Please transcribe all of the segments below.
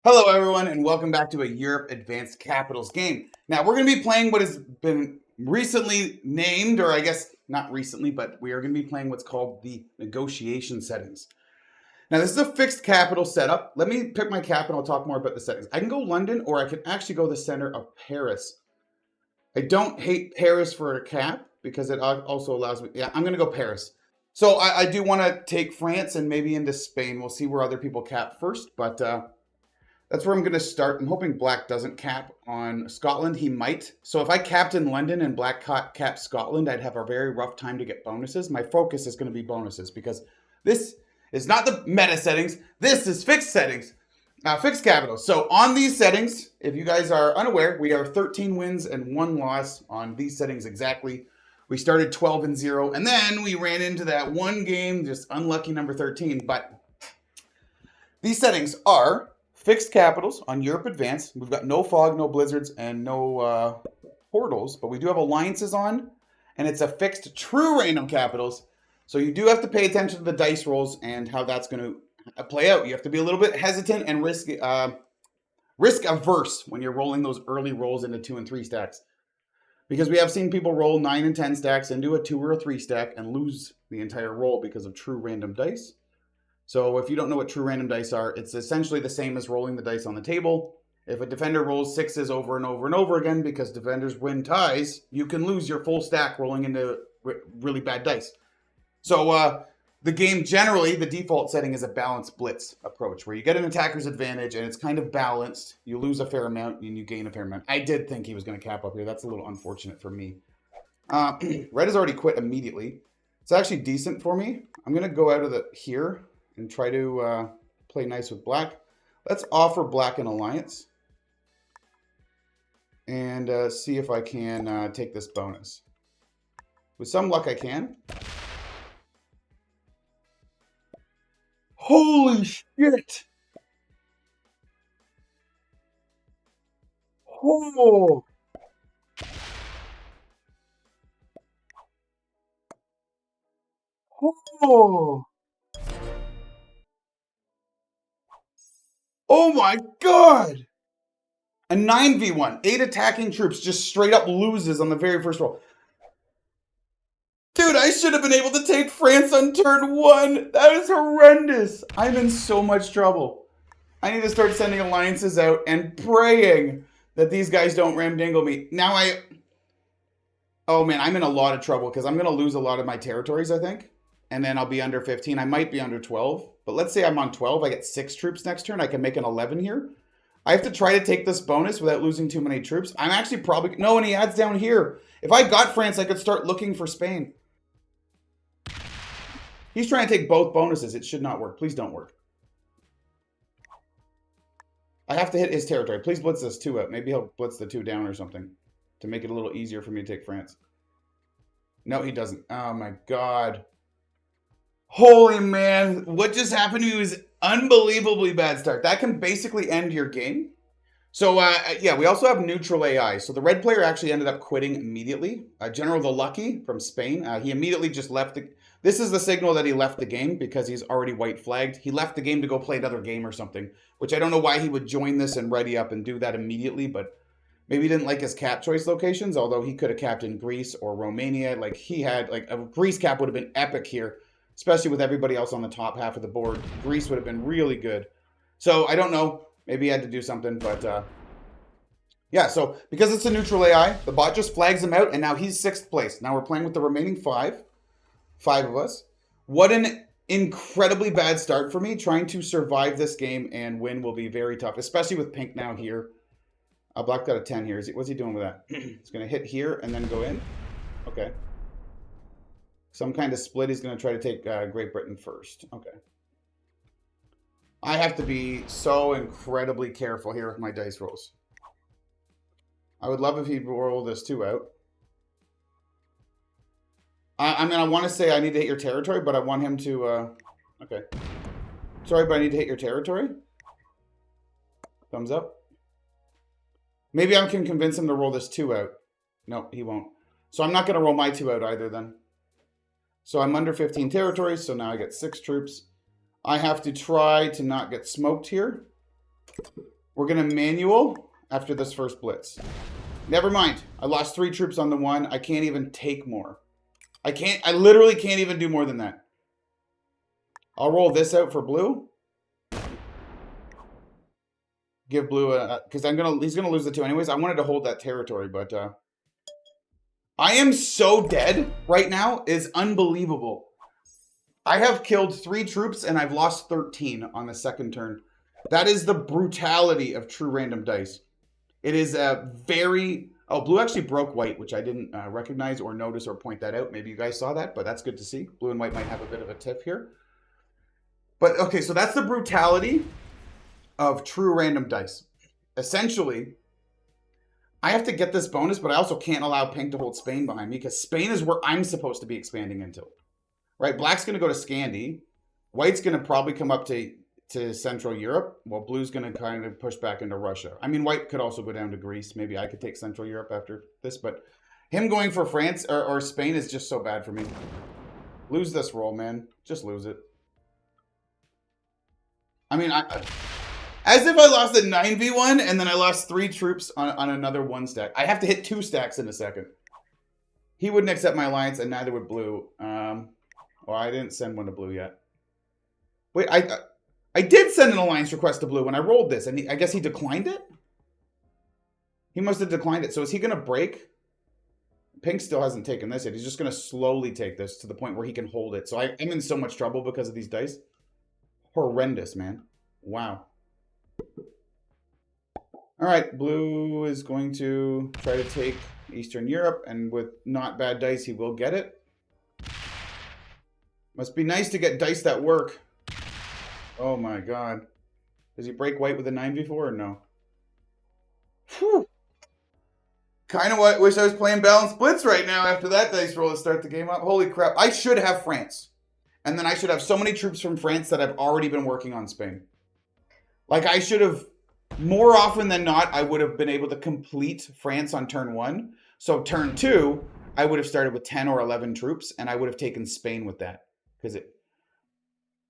Hello, everyone, and welcome back to a Europe Advanced Capitals game. Now, we're going to be playing what has been recently named, or I guess not recently, but we are going to be playing what's called the negotiation settings. Now, this is a fixed capital setup. Let me pick my cap and I'll talk more about the settings. I can go London, or I can actually go the center of Paris. I don't hate Paris for a cap because it also allows me. Yeah, I'm going to go Paris. So I do want to take France and maybe into Spain. We'll see where other people cap first, but that's where I'm going to start. I'm hoping Black doesn't cap on Scotland. He might. So if I capped in London and Black capped Scotland, I'd have a very rough time to get bonuses. My focus is going to be bonuses because this is not the meta settings. This is fixed settings, fixed capital. So on these settings, if you guys are unaware, we are 13 wins and 1 loss on these settings exactly. We started 12-0, and then we ran into that one game, just unlucky number 13. But these settings are fixed capitals on Europe Advanced. We've got no fog, no blizzards, and no portals, but we do have alliances on, and it's a fixed true random capitals. So you do have to pay attention to the dice rolls and how that's going to play out. You have to be a little bit hesitant and risk averse when you're rolling those early rolls into 2 and 3 stacks. Because we have seen people roll 9 and 10 stacks into a 2 or a 3 stack and lose the entire roll because of true random dice. So if you don't know what true random dice are, it's essentially the same as rolling the dice on the table. If a defender rolls 6s over and over and over again because defenders win ties, you can lose your full stack rolling into really bad dice. So the game generally, the default setting is a balanced blitz approach where you get an attacker's advantage and it's kind of balanced. You lose a fair amount and you gain a fair amount. I did think he was going to cap up here. That's a little unfortunate for me. Red has already quit immediately. It's actually decent for me. I'm going to go out of here and try to play nice with Black. Let's offer Black an alliance and see if I can take this bonus. With some luck, I can. Holy shit! Oh! Oh! Oh my god! A 9v1. 8 attacking troops just straight up loses on the very first roll. Dude, I should have been able to take France on turn 1. That is horrendous. I'm in so much trouble. I need to start sending alliances out and praying that these guys don't ramdingle me. Now oh man, I'm in a lot of trouble because I'm going to lose a lot of my territories, I think. And then I'll be under 15. I might be under 12. But let's say I'm on 12. I get 6 troops next turn. I can make an 11 here. I have to try to take this bonus without losing too many troops. I'm actually probably... No, and he adds down here. If I got France, I could start looking for Spain. He's trying to take both bonuses. It should not work. Please don't work. I have to hit his territory. Please blitz this 2 up. Maybe he'll blitz the 2 down or something to make it a little easier for me to take France. No, he doesn't. Oh, my God. Holy man. What just happened to you is unbelievably bad start. That can basically end your game. So, yeah, we also have neutral AI. So the red player actually ended up quitting immediately. General the Lucky from Spain. He immediately just left the... This is the signal that he left the game because he's already white flagged. He left the game to go play another game or something, which I don't know why he would join this and ready up and do that immediately, but maybe he didn't like his cap choice locations, although he could have capped in Greece or Romania. Like he had, like a Greece cap would have been epic here, especially with everybody else on the top half of the board. Greece would have been really good. So I don't know. Maybe he had to do something, but yeah, so because it's a neutral AI, the bot just flags him out, and now he's 6th place. Now we're playing with the remaining 5 of us. What an incredibly bad start for me. Trying to survive this game and win will be very tough, especially with pink now here. Black got a 10 here. What's he doing with that? He's going to hit here and then go in. Okay. Some kind of split. He's going to try to take Great Britain first. Okay. I have to be so incredibly careful here with my dice rolls. I would love if he'd roll this 2 out. I mean, I want to say I need to hit your territory, but I want him to... okay. Sorry, but I need to hit your territory. Thumbs up. Maybe I can convince him to roll this 2 out. No, he won't. So I'm not going to roll my 2 out either then. So I'm under 15 territories, so now I get 6 troops. I have to try to not get smoked here. We're going to manual after this first blitz. Never mind. I lost 3 troops on the one. I can't even take more. I literally can't even do more than that. I'll roll this out for blue. Give blue a, because he's gonna lose the 2 anyways. I wanted to hold that territory, but I am so dead right now. It's unbelievable. I have killed 3 troops and I've lost 13 on the second turn. That is the brutality of true random dice. It is a very... Oh, blue actually broke white, which I didn't recognize or notice or point that out. Maybe you guys saw that, but that's good to see. Blue and white might have a bit of a tiff here. But, okay, so that's the brutality of true random dice. Essentially, I have to get this bonus, but I also can't allow pink to hold Spain behind me because Spain is where I'm supposed to be expanding into. Right? Black's going to go to Scandi. White's going to probably come up to Central Europe, while blue's going to kind of push back into Russia. I mean, white could also go down to Greece. Maybe I could take Central Europe after this, but him going for France or Spain is just so bad for me. Lose this roll, man. Just lose it. I mean, as if I lost a 9v1 and then I lost 3 troops on another 1 stack. I have to hit 2 stacks in a second. He wouldn't accept my alliance, and neither would blue. Well, I didn't send one to blue yet. Wait, I did send an alliance request to blue when I rolled this, and I guess he declined it? He must have declined it. So is he going to break? Pink still hasn't taken this yet. He's just going to slowly take this to the point where he can hold it. So I'm in so much trouble because of these dice. Horrendous, man. Wow. All right, blue is going to try to take Eastern Europe, and with not bad dice, he will get it. Must be nice to get dice that work. Oh my god. Does he break white with a 9v4 or no? Whew. Kind of wish I was playing balanced blitz right now after that dice roll to start the game up. Holy crap. I should have France. And then I should have so many troops from France that I've already been working on Spain. Like, I should have, more often than not, I would have been able to complete France on turn 1. So turn 2, I would have started with 10 or 11 troops, and I would have taken Spain with that. Because it...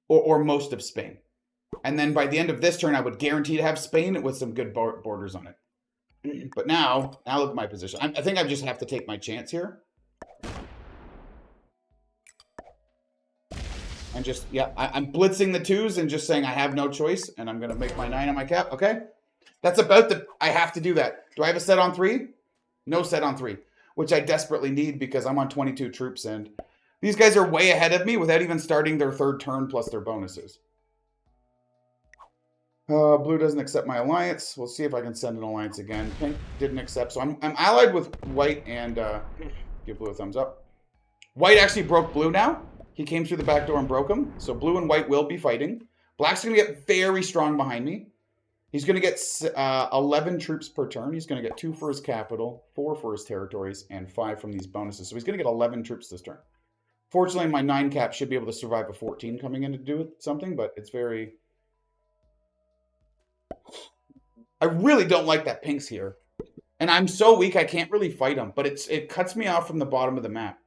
Or most of Spain. And then by the end of this turn, I would guarantee to have Spain with some good borders on it. But now look at my position. I think I just have to take my chance here. And just, yeah, I'm blitzing the 2s and just saying I have no choice. And I'm going to make my 9 on my cap. Okay? That's about the... I have to do that. Do I have a set on 3? No set on 3. Which I desperately need because I'm on 22 troops and... These guys are way ahead of me without even starting their 3rd turn plus their bonuses. Blue doesn't accept my alliance. We'll see if I can send an alliance again. Pink didn't accept, so I'm allied with white and give blue a thumbs up. White actually broke blue now. He came through the back door and broke him. So blue and white will be fighting. Black's going to get very strong behind me. He's going to get 11 troops per turn. He's going to get 2 for his capital, 4 for his territories, and 5 from these bonuses. So he's going to get 11 troops this turn. Fortunately, my 9 cap should be able to survive a 14 coming in to do something, but it's very... I really don't like that pink's here. And I'm so weak, I can't really fight him, but it cuts me off from the bottom of the map.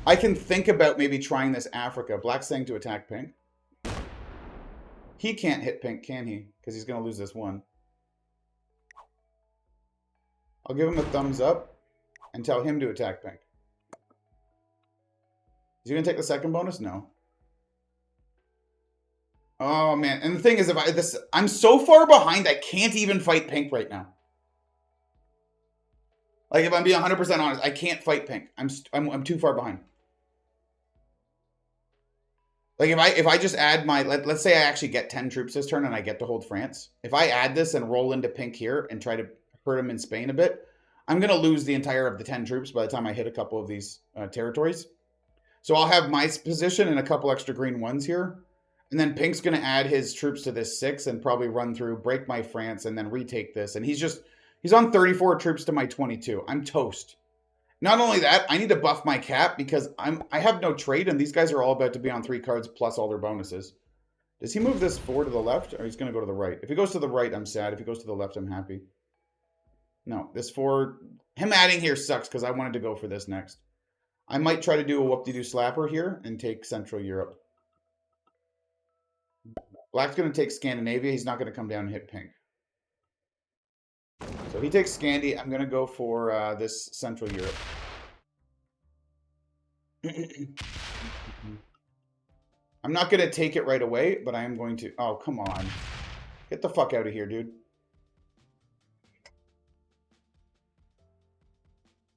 I can think about maybe trying this Africa. Black's saying to attack pink. He can't hit pink, can he? Because he's going to lose this 1. I'll give him a thumbs up and tell him to attack pink. Is he going to take the 2nd bonus? No. Oh, man. And the thing is, I'm so far behind, I can't even fight pink right now. Like, if I'm being 100% honest, I can't fight pink. I'm too far behind. Like, if I just add my... Let's say I actually get 10 troops this turn and I get to hold France. If I add this and roll into pink here and try to hurt him in Spain a bit, I'm going to lose the entire of the 10 troops by the time I hit a couple of these territories. So I'll have my position and a couple extra green 1s here. And then pink's going to add his troops to this 6 and probably run through, break my France, and then retake this. And he's on 34 troops to my 22. I'm toast. Not only that, I need to buff my cap because I have no trade, and these guys are all about to be on 3 cards plus all their bonuses. Does he move this 4 to the left, or he's going to go to the right? If he goes to the right, I'm sad. If he goes to the left, I'm happy. No, this 4... Him adding here sucks because I wanted to go for this next. I might try to do a whoop-de-doo slapper here and take Central Europe. Black's going to take Scandinavia. He's not going to come down and hit pink. So he takes Scandi. I'm going to go for this Central Europe. I'm not going to take it right away, but I am going to... Oh, come on. Get the fuck out of here, dude.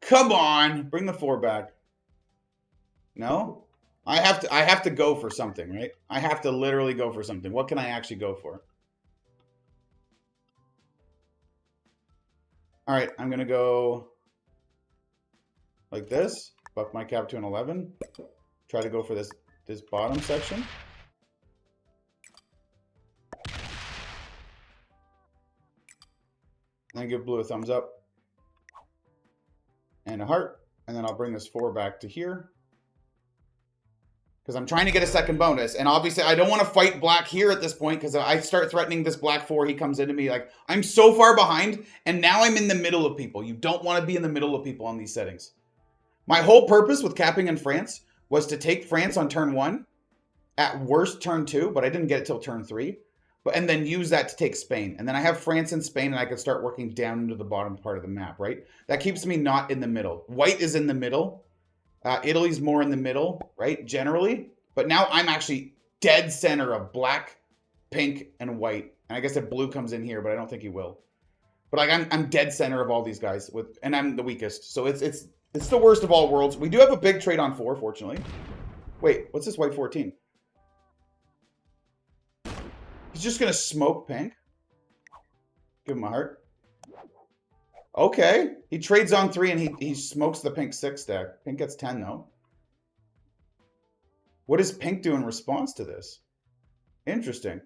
Come on. Bring the 4 back. No? I have to go for something, right? I have to literally go for something. What can I actually go for? All right, I'm going to go like this. Buff my cap to an 11. Try to go for this bottom section. Then give blue a thumbs up. And a heart. And then I'll bring this 4 back to here. Because I'm trying to get a second bonus. And obviously, I don't want to fight black here at this point. Because I start threatening this black 4. He comes into me like, I'm so far behind. And now I'm in the middle of people. You don't want to be in the middle of people on these settings. My whole purpose with capping in France was to take France on turn 1. At worst, turn 2. But I didn't get it till turn 3. And then use that to take Spain. And then I have France and Spain, and I could start working down into the bottom part of the map, right? That keeps me not in the middle. White is in the middle. Italy's more in the middle, right? Generally. But now I'm actually dead center of black, pink, and white. And I guess if blue comes in here, but I don't think he will. But like I'm dead center of all these guys, and I'm the weakest. So it's the worst of all worlds. We do have a big trade on 4, fortunately. Wait, what's this white 14? He's just going to smoke pink. Give him a heart. Okay. He trades on 3 and he smokes the pink 6 stack. Pink gets 10 though. What does pink do in response to this? Interesting.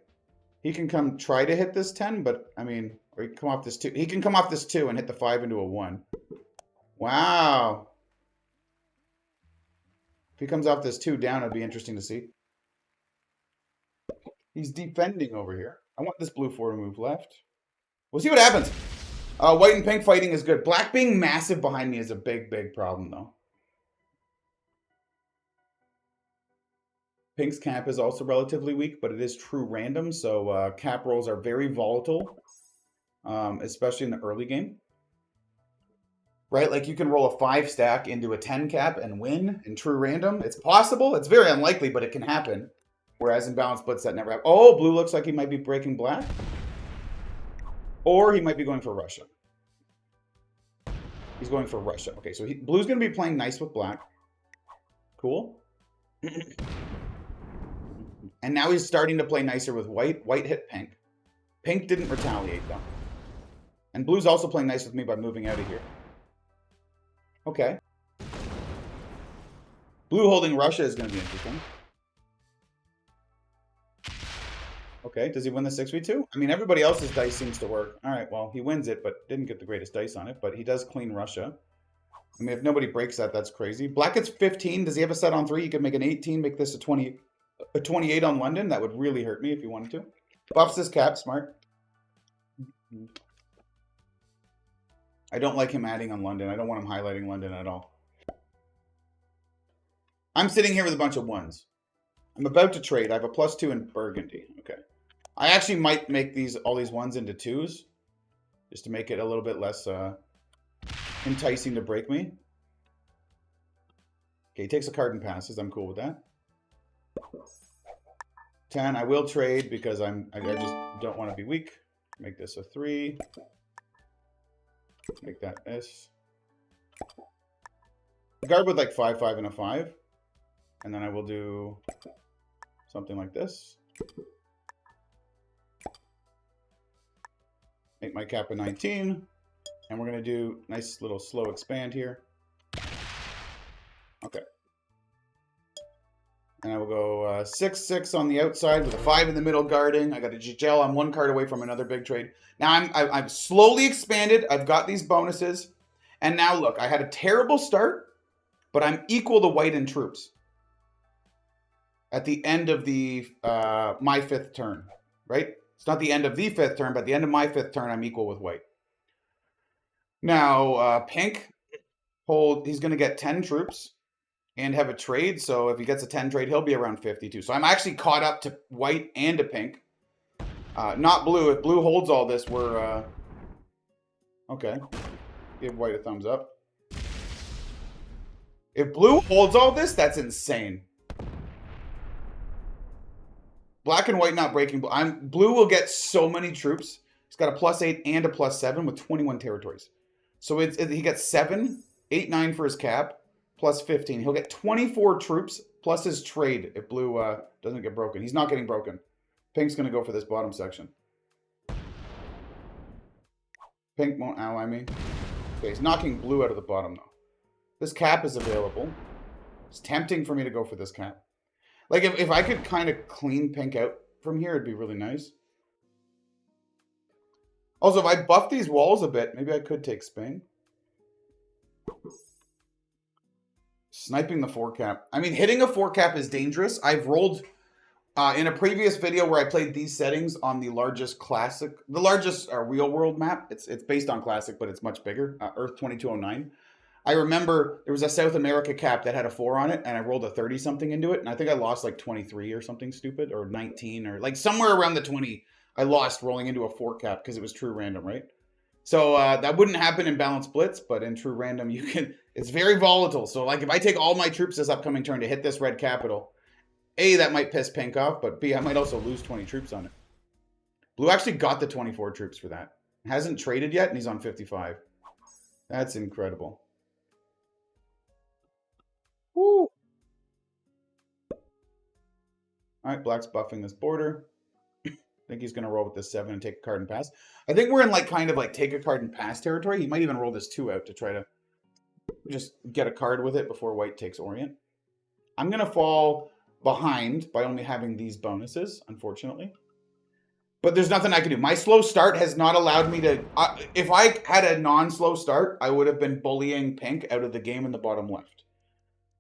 He can come try to hit this 10, but I mean, or he can come off this 2. He can come off this 2 and hit the 5 into a 1. Wow. If he comes off this 2 down, it'd be interesting to see. He's defending over here. I want this blue 4 to move left. We'll see what happens. White and pink fighting is good. Black being massive behind me is a big, big problem, though. Pink's cap is also relatively weak, but it is true random, so cap rolls are very volatile, especially in the early game. Right? Like you can roll a 5 stack into a 10 cap and win in true random. It's possible. It's very unlikely, but it can happen. Whereas in balanced blitz, that never happens. Oh, blue looks like he might be breaking black. Or he might be going for Russia. He's going for Russia. Okay, so blue's going to be playing nice with black. Cool. And now he's starting to play nicer with white. White hit pink. Pink didn't retaliate, though. And blue's also playing nice with me by moving out of here. Okay. Blue holding Russia is going to be interesting. Okay, does he win the 6v2? I mean, everybody else's dice seems to work. All right, well, he wins it, but didn't get the greatest dice on it. But he does clean Russia. I mean, if nobody breaks that, that's crazy. Black gets 15. Does he have a set on 3? He could make an 18, make this a 28 on London. That would really hurt me if he wanted to. Buffs his cap, smart. I don't like him adding on London. I don't want him highlighting London at all. I'm sitting here with a bunch of 1s. I'm about to trade. I have a +2 in Burgundy. Okay. I actually might make all these 1s into 2s. Just to make it a little bit less enticing to break me. Okay, he takes a card and passes. I'm cool with that. 10. I will trade because I just don't want to be weak. Make this a 3. Make that S. Guard with like 5, 5, and a 5. And then I will do something like this. Make my cap a 19. And we're going to do nice little slow expand here. Okay. And I will go 6, 6 on the outside with a 5 in the middle guarding. I got a Gigel. I'm 1 card away from another big trade. Now I've slowly expanded. I've got these bonuses. And now look, I had a terrible start, but I'm equal to white in troops. At the end of the my 5th turn, right? It's not the end of the 5th turn, but at the end of my 5th turn, I'm equal with white. Now, pink, he's going to get 10 troops and have a trade. So if he gets a 10 trade, he'll be around 52. So I'm actually caught up to white and to pink. Not blue. If blue holds all this, we're Okay. Give white a thumbs up. If blue holds all this, that's insane. Black and white not breaking. Blue will get so many troops. He's got a +8 and a +7 with 21 territories. So he gets 7, 8, 9 for his cap, plus 15. He'll get 24 troops plus his trade if blue doesn't get broken. He's not getting broken. Pink's going to go for this bottom section. Pink won't ally me. Okay, he's knocking blue out of the bottom, though. This cap is available. It's tempting for me to go for this cap. Like, if I could kind of clean pink out from here, it'd be really nice. Also, if I buff these walls a bit, maybe I could take Spain. Sniping the 4 cap. I mean, hitting a 4 cap is dangerous. I've rolled in a previous video where I played these settings on the largest classic, the largest real world map. It's based on classic, but it's much bigger. Earth 2209. I remember there was a South America cap that had a 4 on it, and I rolled a 30-something into it, and I think I lost like 23 or something stupid, or 19, or like somewhere around the 20 I lost rolling into a 4 cap because it was true random, right? So that wouldn't happen in balanced blitz, but in true random, you can. It's very volatile. So like if I take all my troops this upcoming turn to hit this red capital, A, that might piss pink off, but B, I might also lose 20 troops on it. Blue actually got the 24 troops for that. Hasn't traded yet, and he's on 55. That's incredible. Woo! All right, black's buffing this border. I think he's going to roll with this 7 and take a card and pass. I think we're in like kind of like take a card and pass territory. He might even roll this 2 out to try to just get a card with it before white takes Orient. I'm going to fall behind by only having these bonuses, unfortunately. But there's nothing I can do. My slow start has not allowed me to... if I had a non-slow start, I would have been bullying pink out of the game in the bottom left.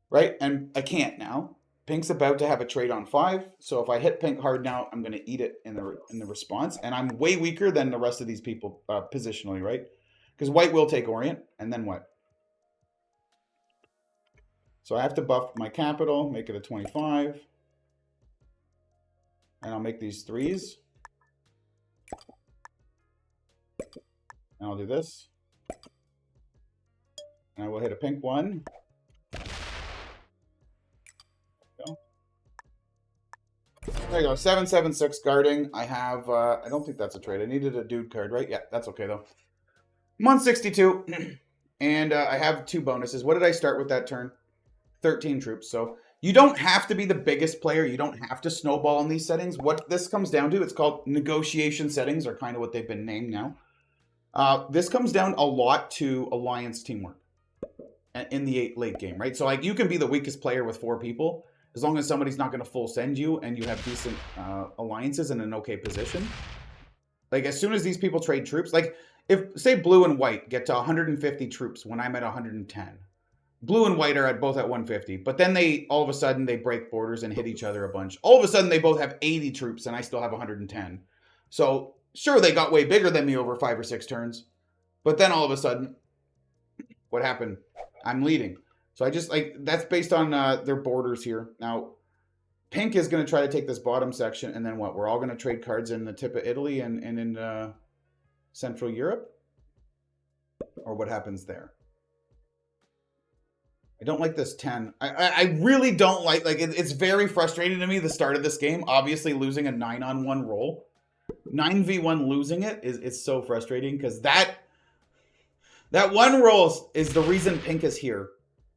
Right? And I can't now. Pink's about to have a trade on 5, so if I hit pink hard now, I'm going to eat it in the response, and I'm way weaker than the rest of these people positionally, right? Because white will take Orient, and then what? So I have to buff my capital, make it a 25, and I'll make these 3s. And I'll do this, and I will hit a pink 1. There you go, 776 guarding. I have, I don't think that's a trade. I needed a dude card, right? Yeah, that's okay though. I'm on 62, and I have 2 bonuses. What did I start with that turn? 13 troops. So you don't have to be the biggest player. You don't have to snowball in these settings. What this comes down to, it's called negotiation settings, are kind of what they've been named now. This comes down a lot to alliance teamwork in the late game, right? So like you can be the weakest player with 4 people, as long as somebody's not going to full send you and you have decent alliances in an okay position. Like as soon as these people trade troops, like if say blue and white get to 150 troops when I'm at 110, blue and white are both at 150, but then they all of a sudden they break borders and hit each other a bunch. All of a sudden they both have 80 troops and I still have 110. So sure, they got way bigger than me over 5 or 6 turns, but then all of a sudden, what happened? I'm leading. So I just like, that's based on their borders here. Now, pink is going to try to take this bottom section, and then what? We're all going to trade cards in the tip of Italy and in Central Europe? Or what happens there? I don't like this 10. I really don't like it's very frustrating to me, the start of this game. Obviously, losing a 9-on-1 roll. 9v1 losing it is so frustrating, because that one roll is the reason pink is here.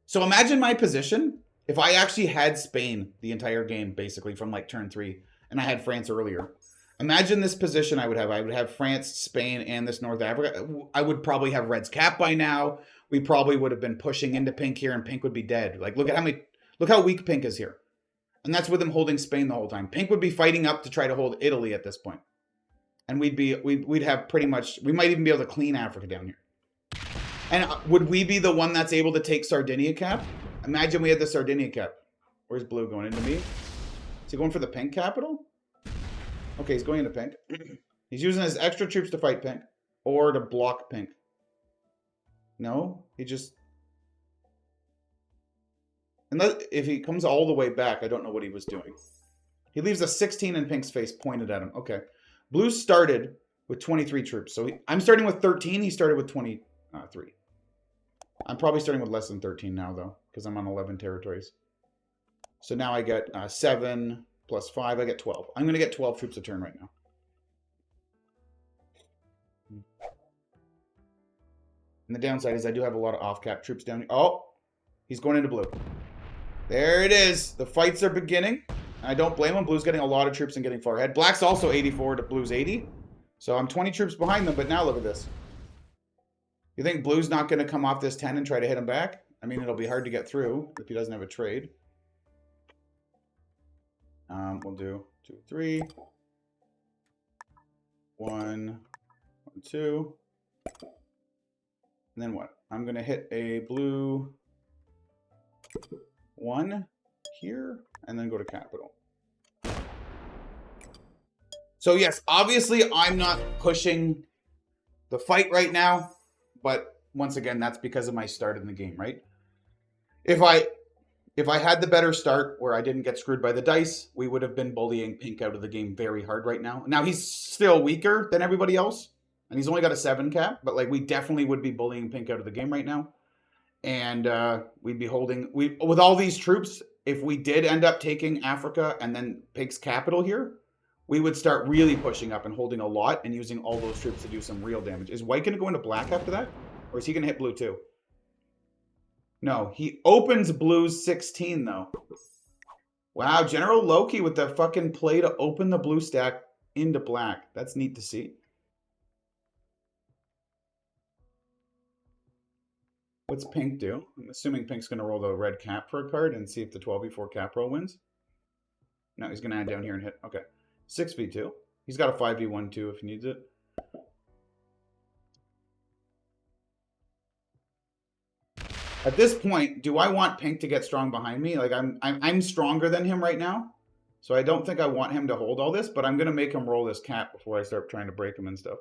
So imagine my position if I actually had Spain the entire game, basically from like turn 3, and I had France earlier. Imagine this position I would have. I would have France, Spain, and this North Africa. I would probably have Red's cap by now. We probably would have been pushing into pink here, and pink would be dead. Like look how weak pink is here. And that's with them holding Spain the whole time. Pink would be fighting up to try to hold Italy at this point. And we'd have pretty much, we might even be able to clean Africa down here. And would we be the one that's able to take Sardinia cap? Imagine we had the Sardinia cap. Where's blue going? Into me? Is he going for the pink capital? Okay, he's going into pink. He's using his extra troops to fight pink. Or to block pink. No? He just... Unless, if he comes all the way back, I don't know what he was doing. He leaves a 16 in pink's face pointed at him. Okay. Blue started with 23 troops. So I'm starting with 13. He started with 23. I'm probably starting with less than 13 now, though, because I'm on 11 territories. So now I get 7 plus 5. I get 12. I'm going to get 12 troops a turn right now. And the downside is I do have a lot of off-cap troops down here. Oh, he's going into blue. There it is. The fights are beginning. I don't blame him. Blue's getting a lot of troops and getting far ahead. Black's also 84 to Blue's 80. So I'm 20 troops behind them, but now look at this. You think Blue's not going to come off this 10 and try to hit him back? I mean, it'll be hard to get through if he doesn't have a trade. We'll do 2, 3. 1, 2. And then what? I'm going to hit a blue 1 here and then go to capital. So yes, obviously I'm not pushing the fight right now, but once again, that's because of my start in the game, right? If I had the better start where I didn't get screwed by the dice, we would have been bullying Pink out of the game very hard right now. Now he's still weaker than everybody else, and he's only got a 7 cap, but like we definitely would be bullying Pink out of the game right now. And we'd be holding with all these troops. If we did end up taking Africa and then Pink's capital here, we would start really pushing up and holding a lot and using all those troops to do some real damage. Is White going to go into black after that? Or is he going to hit blue too? No, he opens blue's 16 though. Wow, General Loki with the fucking play to open the blue stack into black. That's neat to see. What's Pink do? I'm assuming Pink's going to roll the red cap for a card and see if the 12v4 cap roll wins. No, he's going to add down here and hit. Okay. 6v2. He's got a 5v1 too if he needs it. At this point, do I want Pink to get strong behind me? Like I'm stronger than him right now. So I don't think I want him to hold all this, but I'm going to make him roll this cap before I start trying to break him and stuff.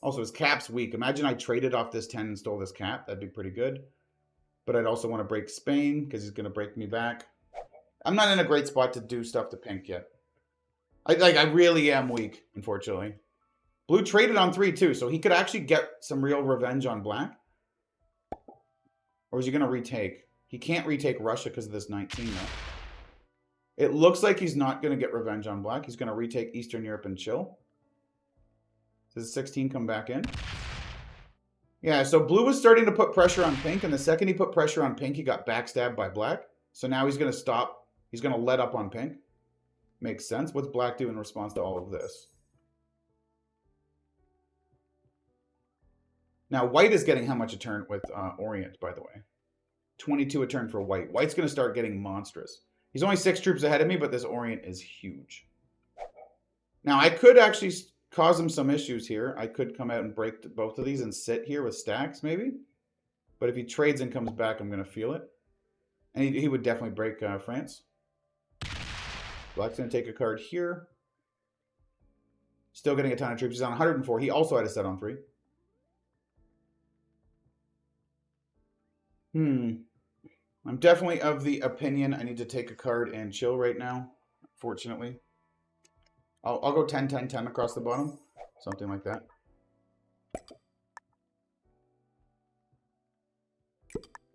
Also, his cap's weak. Imagine I traded off this 10 and stole this cap. That'd be pretty good. But I'd also want to break Spain because he's going to break me back. I'm not in a great spot to do stuff to Pink yet. I really am weak, unfortunately. Blue traded on 3 too, so he could actually get some real revenge on black. Or is he going to retake? He can't retake Russia because of this 19 though. It looks like he's not going to get revenge on black. He's going to retake Eastern Europe and chill. Does 16 come back in? Yeah, so blue was starting to put pressure on Pink, and the second he put pressure on Pink, he got backstabbed by black. So now he's going to stop. He's going to let up on Pink. Makes sense. What's black do in response to all of this? Now, white is getting how much a turn with Orient, by the way? 22 a turn for white. White's going to start getting monstrous. He's only 6 troops ahead of me, but this Orient is huge. Now, I could actually cause him some issues here. I could come out and break both of these and sit here with stacks, maybe. But if he trades and comes back, I'm going to feel it. And he would definitely break France. Black's going to take a card here. Still getting a ton of troops. He's on 104. He also had a set on 3. I'm definitely of the opinion I need to take a card and chill right now, fortunately. I'll go 10, 10, 10 across the bottom. Something like that.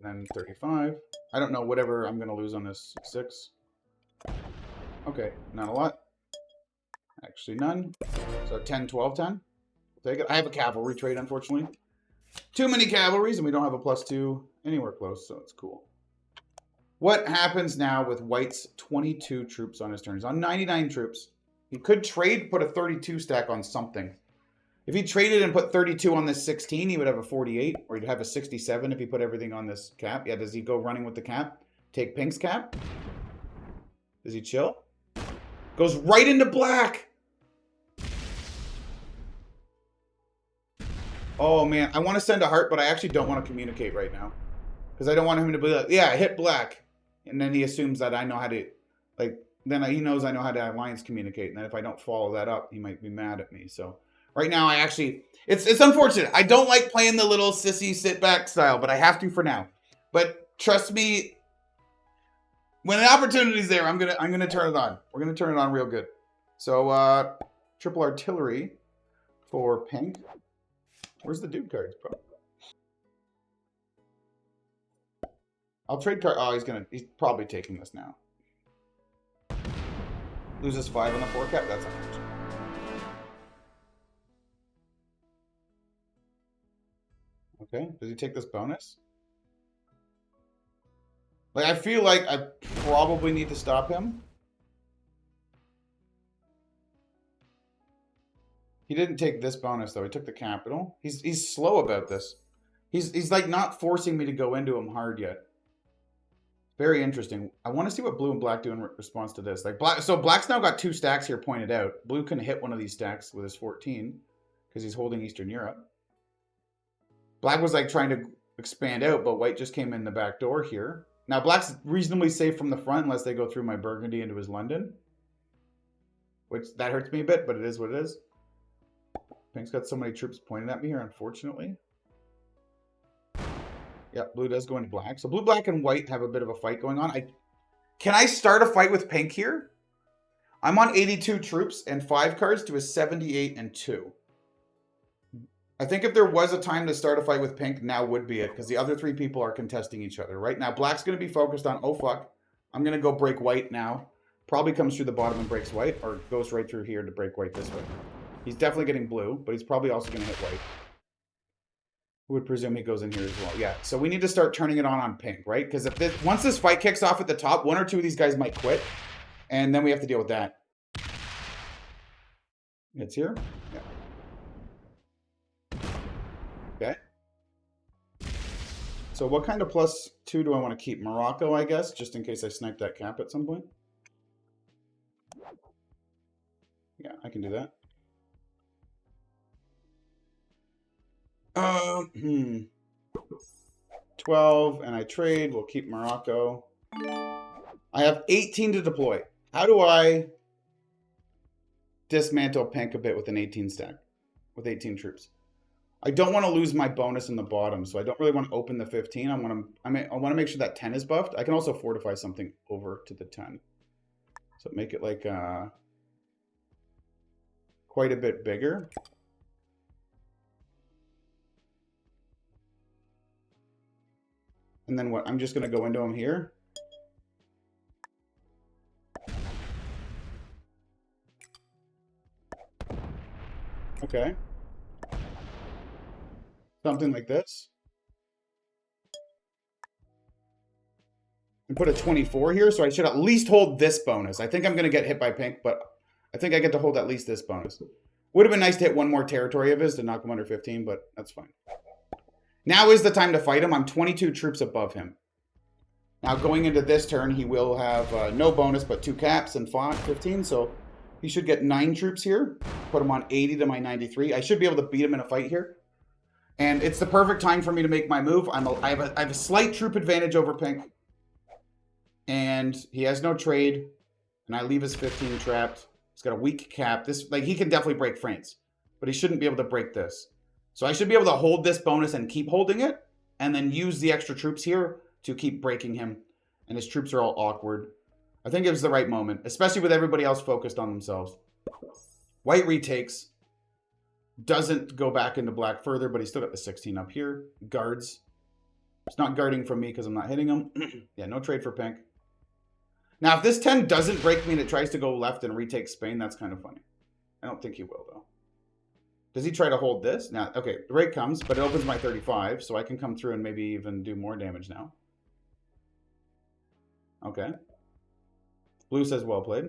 And then 35. I don't know whatever I'm going to lose on this 6. Okay, not a lot. Actually, none. So 10, 12, 10. We'll take it. I have a cavalry trade, unfortunately. Too many cavalries, and we don't have a +2 anywhere close, so it's cool. What happens now with White's 22 troops on his turn? He's on 99 troops. He could trade, put a 32 stack on something. If he traded and put 32 on this 16, he would have a 48, or he'd have a 67 if he put everything on this cap. Yeah, does he go running with the cap? Take Pink's cap? Does he chill? Goes right into black! Oh, man. I want to send a heart, but I actually don't want to communicate right now. Because I don't want him to be like, yeah, I hit black. And then he assumes that I know how to, like, then he knows I know how to alliance communicate. And then if I don't follow that up, he might be mad at me. So right now I actually, it's unfortunate. I don't like playing the little sissy sit back style, but I have to for now. But trust me, when the opportunity's there, I'm gonna turn it on. We're gonna turn it on real good. So triple artillery. for pink. Where's the dude cards, bro? I'll trade card. Oh, he's probably taking this now. Loses 5 on the 4 cap. That's unfortunate. Okay, does he take this bonus? Like, I feel like I probably need to stop him. He didn't take this bonus, though. He took the capital. He's slow about this. He's like not forcing me to go into him hard yet. Very interesting. I want to see what blue and black do in response to this. Like so black's now got 2 stacks here pointed out. Blue can hit one of these stacks with his 14 because he's holding Eastern Europe. Black was like trying to expand out, but white just came in the back door here. Now black's reasonably safe from the front unless they go through my Burgundy into his London. Which, that hurts me a bit, but it is what it is. Pink's got so many troops pointed at me here, unfortunately. Yeah, blue does go into black. So blue, black, and white have a bit of a fight going on. Can I start a fight with pink here? I'm on 82 troops and 5 cards to a 78 and 2. I think if there was a time to start a fight with pink, now would be it, because the other 3 people are contesting each other. Right now, black's going to be focused on, oh fuck, I'm going to go break white now. Probably comes through the bottom and breaks white, or goes right through here to break white this way. He's definitely getting blue, but he's probably also going to hit white. Who would presume he goes in here as well. Yeah, so we need to start turning it on pink, right? Because if once this fight kicks off at the top, 1 or 2 of these guys might quit, and then we have to deal with that. It's here? Yeah. Okay. So what kind of +2 do I want to keep? Morocco, I guess, just in case I snipe that cap at some point. Yeah, I can do that. 12, and I trade. We'll keep Morocco. I have 18 to deploy. How do I dismantle pink a bit with an 18 stack? With 18 troops. I don't want to lose my bonus in the bottom, so I don't really want to open the 15. I want to make sure that 10 is buffed. I can also fortify something over to the 10. So make it like quite a bit bigger. And then what? I'm just going to go into him here. Okay. Something like this. And put a 24 here, so I should at least hold this bonus. I think I'm going to get hit by pink, but I think I get to hold at least this bonus. Would have been nice to hit one more territory of his to knock him under 15, but that's fine. Now is the time to fight him. I'm 22 troops above him. Now going into this turn, he will have no bonus but 2 caps and 15, so he should get 9 troops here. Put him on 80 to my 93. I should be able to beat him in a fight here. And it's the perfect time for me to make my move. I have a slight troop advantage over pink. And he has no trade. And I leave his 15 trapped. He's got a weak cap. He can definitely break France. But he shouldn't be able to break this. So I should be able to hold this bonus and keep holding it. And then use the extra troops here to keep breaking him. And his troops are all awkward. I think it was the right moment. Especially with everybody else focused on themselves. White retakes. Doesn't go back into black further, but he's still got the 16 up here. Guards. It's not guarding from me because I'm not hitting him. Yeah, no trade for pink. Now, if this 10 doesn't break me and it tries to go left and retake Spain, that's kind of funny. I don't think he will, though. Does he try to hold this? Now, okay, the rate comes, but it opens my 35, so I can come through and maybe even do more damage now. Okay. Blue says well played.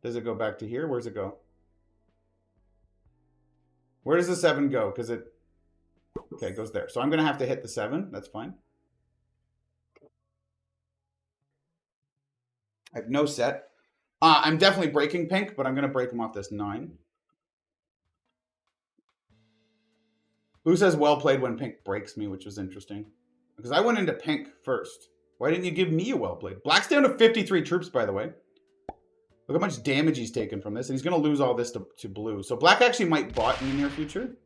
Does it go back to here? Where's it go? Where does the 7 go? Because it... Okay, it goes there. So I'm going to have to hit the 7. That's fine. I have no set. I'm definitely breaking pink, but I'm going to break him off this 9. Blue says well played when pink breaks me, which was interesting. Because I went into pink first. Why didn't you give me a well played? Black's down to 53 troops, by the way. Look how much damage he's taken from this. And he's going to lose all this to blue. So black actually might bot in the near future.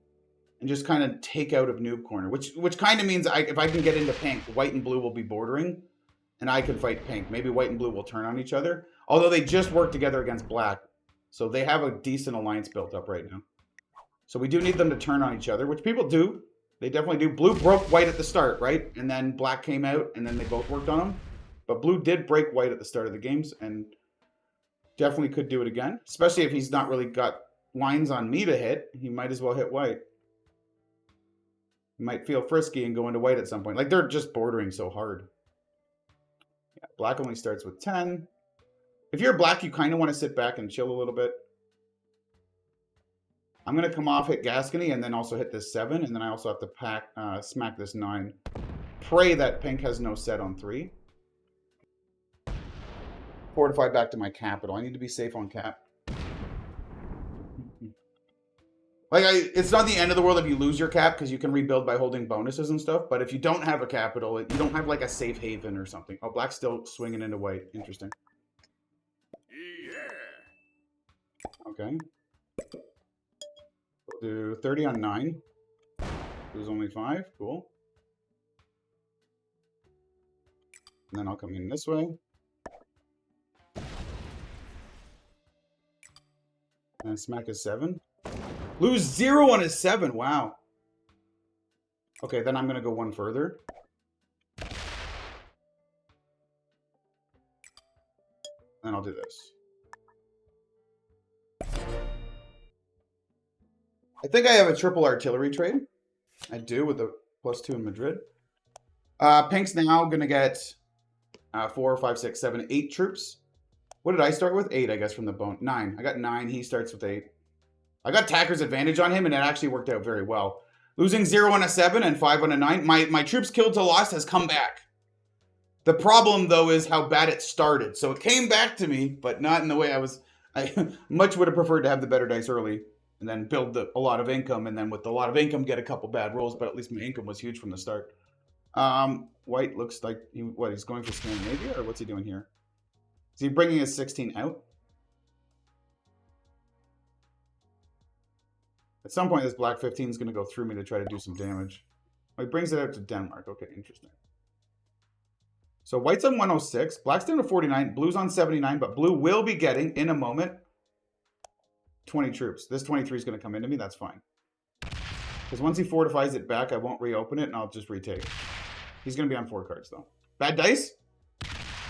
And just kind of take out of noob corner. Which kind of means if I can get into pink, white and blue will be bordering. And I can fight pink. Maybe white and blue will turn on each other. Although they just work together against black. So they have a decent alliance built up right now. So we do need them to turn on each other, which people do. They definitely do. Blue broke white at the start, right? And then black came out, and then they both worked on them. But blue did break white at the start of the games, and definitely could do it again. Especially if he's not really got lines on me to hit. He might as well hit white. He might feel frisky and go into white at some point. Like, they're just bordering so hard. Yeah, black only starts with 10. If you're black, you kind of want to sit back and chill a little bit. I'm going to come off, hit Gascony, and then also hit this 7. And then I also have to smack this 9. Pray that pink has no set on 3. Fortify back to my capital. I need to be safe on cap. Like, it's not the end of the world if you lose your cap, because you can rebuild by holding bonuses and stuff. But if you don't have a capital, you don't have, like, a safe haven or something. Oh, black's still swinging into white. Interesting. Okay. We'll do 30 on 9. There's only 5. Cool. And then I'll come in this way. And smack his 7. Lose 0 on his 7. Wow. Okay, then I'm going to go one further. And I'll do this. I think I have a triple artillery trade. I do, with the +2 in Madrid. Pink's now going to get 4, 5, 6, 7, 8 troops. What did I start with? 8, I guess, from the bone. 9. I got 9. He starts with 8. I got Tacker's advantage on him, and it actually worked out very well. Losing 0 on a 7 and 5 on a 9. My troops killed to lost has come back. The problem, though, is how bad it started. So it came back to me, but not in the way I was... I much would have preferred to have the better dice early and then build a lot of income, and then with a lot of income get a couple bad rolls, but at least my income was huge from the start. White looks like... he's going for Scandinavia, or what's he doing here? Is he bringing his 16 out? At some point, this black 15 is going to go through me to try to do some damage. Oh, he brings it out to Denmark. Okay, interesting. So white's on 106. Black's down to 49. Blue's on 79, but blue will be getting, in a moment, 20 troops. This 23 is going to come into me. That's fine. Because once he fortifies it back, I won't reopen it, and I'll just retake. He's going to be on 4 cards, though. Bad dice?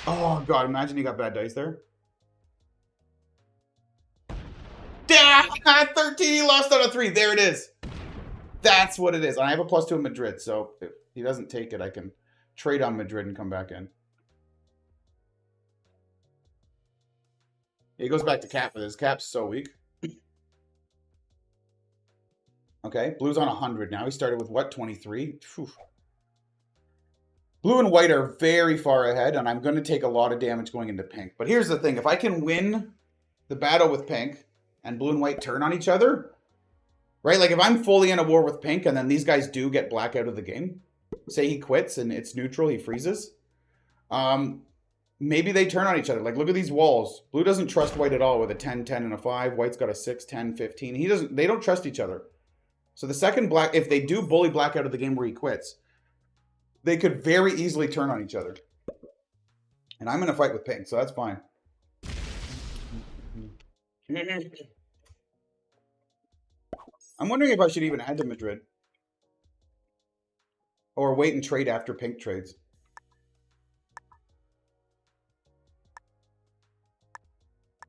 Oh, God. Imagine he got bad dice there. 13, he lost out of 3. There it is. That's what it is. And I have a +2 in Madrid, so if he doesn't take it, I can trade on Madrid and come back in. He goes back to cap with his cap's so weak. Okay, blue's on 100 now. He started with what, 23? Whew. Blue and white are very far ahead, and I'm going to take a lot of damage going into pink. But here's the thing. If I can win the battle with pink and blue and white turn on each other, right? Like if I'm fully in a war with pink and then these guys do get black out of the game, say he quits and it's neutral, he freezes, maybe they turn on each other. Like look at these walls. Blue doesn't trust white at all with a 10, 10, and a 5. White's got a 6, 10, 15. They don't trust each other. So the second black, if they do bully black out of the game where he quits, they could very easily turn on each other. And I'm going to fight with pink, so that's fine. I'm wondering if I should even add to Madrid. Or wait and trade after pink trades.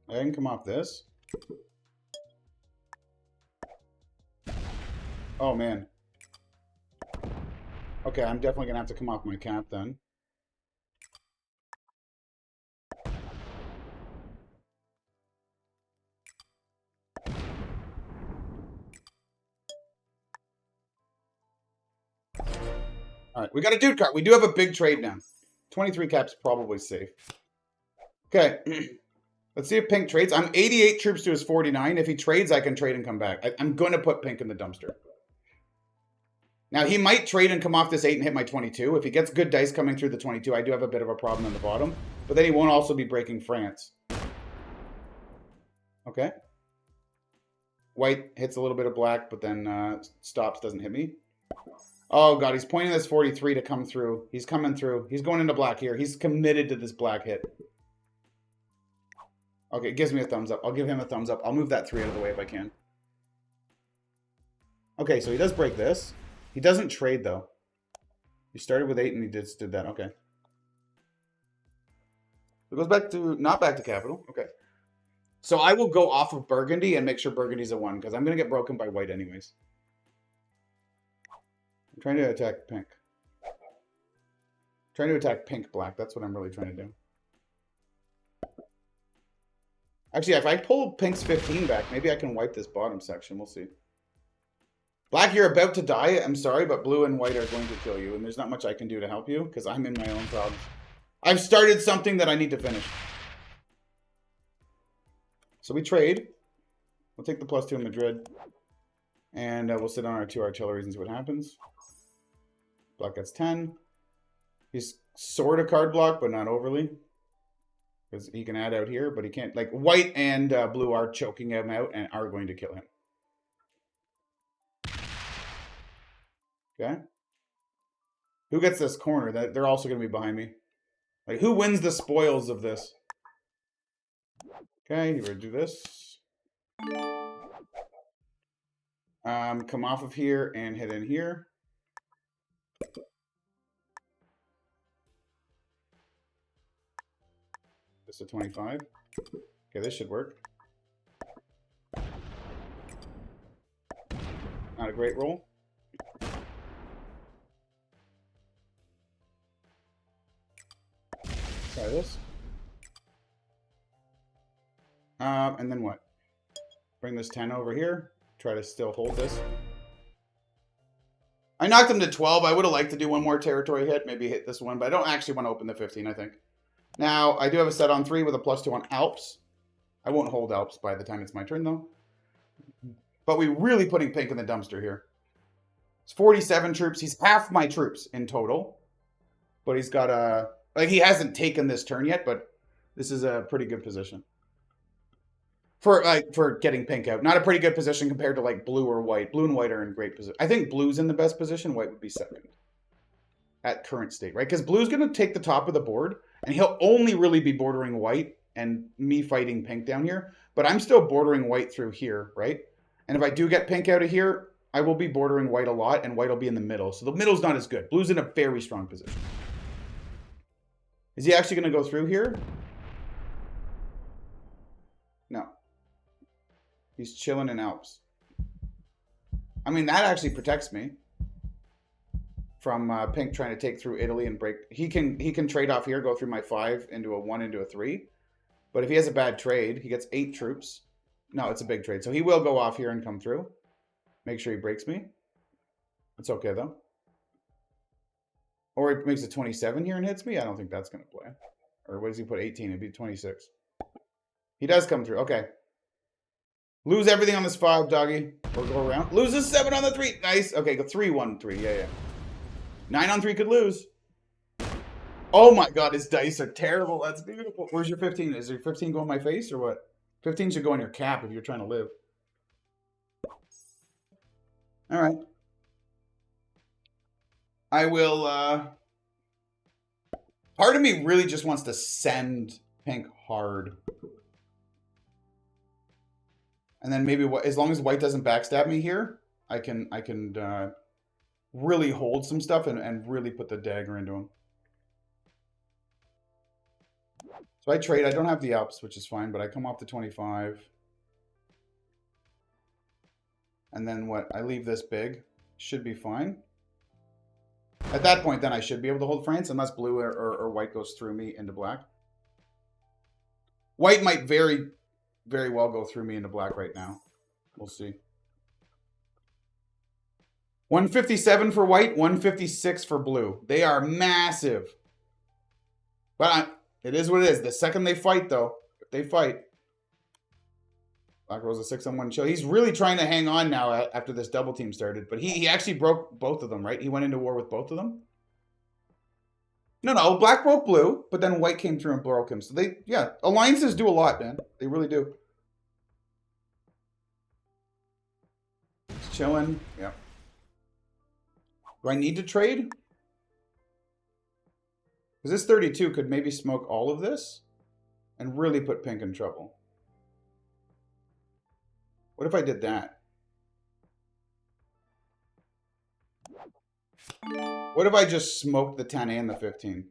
I can come off this. Oh, man. Okay, I'm definitely going to have to come off my cap then. All right, we got a dude card. We do have a big trade now. 23 caps probably safe. Okay, let's see if pink trades. I'm 88 troops to his 49. If he trades, I can trade and come back. I'm going to put pink in the dumpster. Now, he might trade and come off this 8 and hit my 22. If he gets good dice coming through the 22, I do have a bit of a problem in the bottom. But then he won't also be breaking France. Okay. White hits a little bit of black, but then stops, doesn't hit me. Oh, God, he's pointing this 43 to come through. He's coming through. He's going into black here. He's committed to this black hit. Okay, it gives me a thumbs up. I'll give him a thumbs up. I'll move that 3 out of the way if I can. Okay, so he does break this. He doesn't trade, though. He started with 8 and he did that. Okay. It goes back to, not back to capital. Okay. So I will go off of Burgundy and make sure Burgundy's a 1, because I'm going to get broken by white anyways. I'm trying to attack pink. Trying to attack pink black. That's what I'm really trying to do. Actually, if I pull pink's 15 back, maybe I can wipe this bottom section. We'll see. Black, you're about to die. I'm sorry, but blue and white are going to kill you. And there's not much I can do to help you because I'm in my own problems. I've started something that I need to finish. So we trade. We'll take the +2 in Madrid. And we'll sit on our 2 artilleries and see what happens. Black gets 10. He's sort of card block, but not overly. Because he can add out here, but he can't. Like, white and blue are choking him out and are going to kill him. Okay. Who gets this corner? They're also going to be behind me. Like, who wins the spoils of this? Okay, you ready to do this? Come off of here and hit in here. This is 25. Okay, this should work. Not a great roll. Try this. And then what? Bring this 10 over here. Try to still hold this. I knocked him to 12. I would have liked to do one more territory hit. Maybe hit this one, but I don't actually want to open the 15, I think. Now, I do have a set on 3 with a +2 on Alps. I won't hold Alps by the time it's my turn, though. But we're really putting pink in the dumpster here. It's 47 troops. He's half my troops in total. But he's got a... Like, he hasn't taken this turn yet, but this is a pretty good position. For getting pink out. Not a pretty good position compared to, like, blue or white. Blue and white are in great position. I think blue's in the best position. White would be second. At current state, right? Because blue's going to take the top of the board, and he'll only really be bordering white and me fighting pink down here. But I'm still bordering white through here, right? And if I do get pink out of here, I will be bordering white a lot, and white will be in the middle. So the middle's not as good. Blue's in a very strong position. Is he actually going to go through here? No. He's chilling in Alps. I mean, that actually protects me from pink trying to take through Italy and break. He can trade off here, go through my 5 into a 1 into a 3. But if he has a bad trade, he gets 8 troops. No, it's a big trade. So he will go off here and come through. Make sure he breaks me. It's okay, though. Or he makes a 27 here and hits me. I don't think that's going to play. Or what does he put? 18. It'd be 26. He does come through. Okay. Lose everything on this 5, doggy. Or go around. Loses 7 on the 3. Nice. Okay, go 3, 1, 3. Yeah. 9 on 3 could lose. Oh my god, his dice are terrible. That's beautiful. Where's your 15? Is your 15 go in my face or what? 15 should go in your cap if you're trying to live. Alright. I will, part of me really just wants to send pink hard. And then maybe, as long as white doesn't backstab me here, I can really hold some stuff and really put the dagger into him. So I trade. I don't have the Alps, which is fine, but I come off the 25. And then what? I leave this big. Should be fine. At that point, then I should be able to hold France, unless blue or white goes through me into black. White might very, very well go through me into black right now. We'll see. 157 for white, 156 for blue. They are massive. But it is what it is. The second they fight, though, if they fight, black rolls a 6-on-1 chill. He's really trying to hang on now after this double team started. But he actually broke both of them, right? He went into war with both of them. No, black broke blue, but then white came through and broke him. So alliances do a lot, man. They really do. He's chilling. Yeah. Do I need to trade? Because this 32 could maybe smoke all of this and really put pink in trouble. What if I did that? What if I just smoked the 10 and the 15?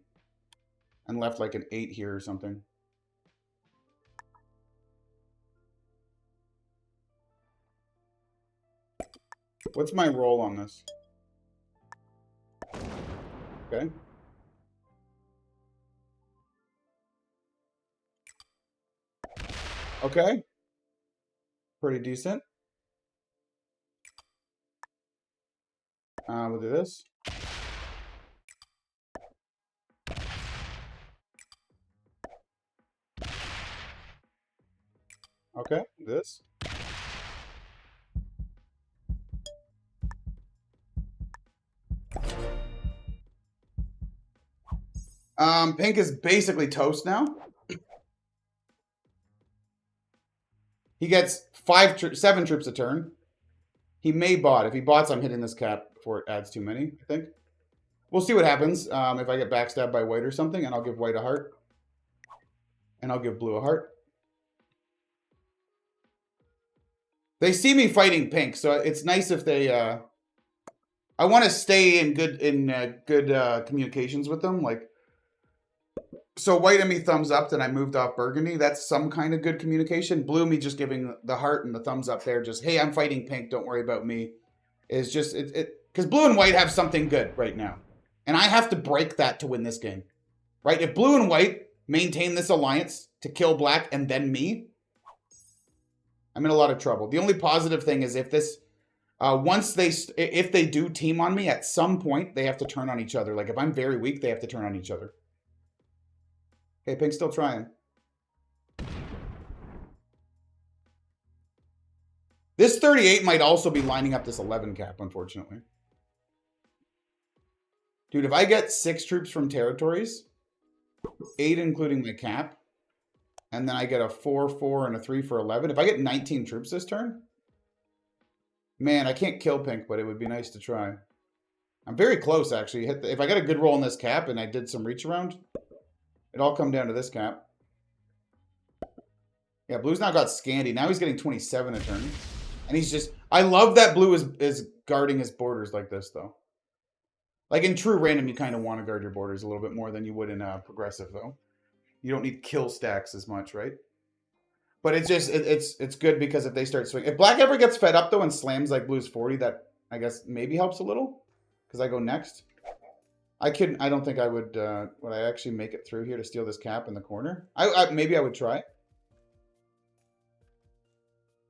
And left like an 8 here or something? What's my roll on this? Okay. Okay. Pretty decent. We'll do this. Okay, this. Pink is basically toast now. He gets 7 troops a turn. He may bot. If he bots, I'm hitting this cap before it adds too many, I think. We'll see what happens if I get backstabbed by white or something, and I'll give white a heart. And I'll give blue a heart. They see me fighting pink, so it's nice if they... I want to stay in good communications with them. Like, so white and me thumbs up, then I moved off burgundy. That's some kind of good communication. Blue, me just giving the heart and the thumbs up there. Just, hey, I'm fighting pink. Don't worry about me. Is just because blue and white have something good right now, and I have to break that to win this game, right? If blue and white maintain this alliance to kill black and then me, I'm in a lot of trouble. The only positive thing is if this, if they do team on me, at some point they have to turn on each other. Like if I'm very weak, they have to turn on each other. Okay, pink's still trying. This 38 might also be lining up this 11 cap, unfortunately. Dude, if I get 6 troops from territories, 8 including my cap, and then I get a 4, 4, and a 3 for 11. If I get 19 troops this turn, man, I can't kill pink, but it would be nice to try. I'm very close, actually. If I got a good roll on this cap and I did some reach around, it all come down to this cap. Yeah, blue's now got Scandi. Now he's getting 27 a turn. And he's just... I love that blue is guarding his borders like this, though. Like in true random, you kind of want to guard your borders a little bit more than you would in progressive, though. You don't need kill stacks as much, right? But it's just... It's good because if they start swinging... If black ever gets fed up, though, and slams like blue's 40, that, I guess, maybe helps a little. Because I go next. I don't think I would I actually make it through here to steal this cap in the corner? Maybe I would try.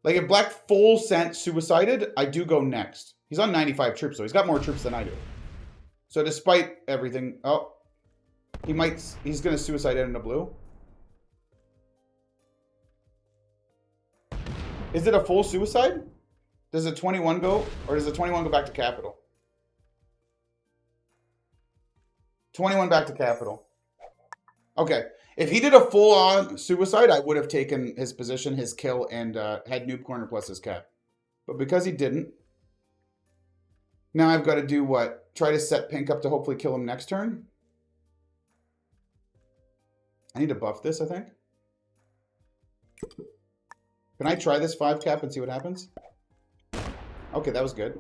Like if black full sent suicided, I do go next. He's on 95 troops, so he's got more troops than I do. So despite everything, oh, he's gonna suicide into blue. Is it a full suicide? Does a 21 go, or does a 21 go back to capital? 21 back to capital. Okay. If he did a full-on suicide, I would have taken his position, his kill, and had noob corner plus his cap. But because he didn't, now I've got to do what? Try to set pink up to hopefully kill him next turn? I need to buff this, I think. Can I try this 5 cap and see what happens? Okay, that was good.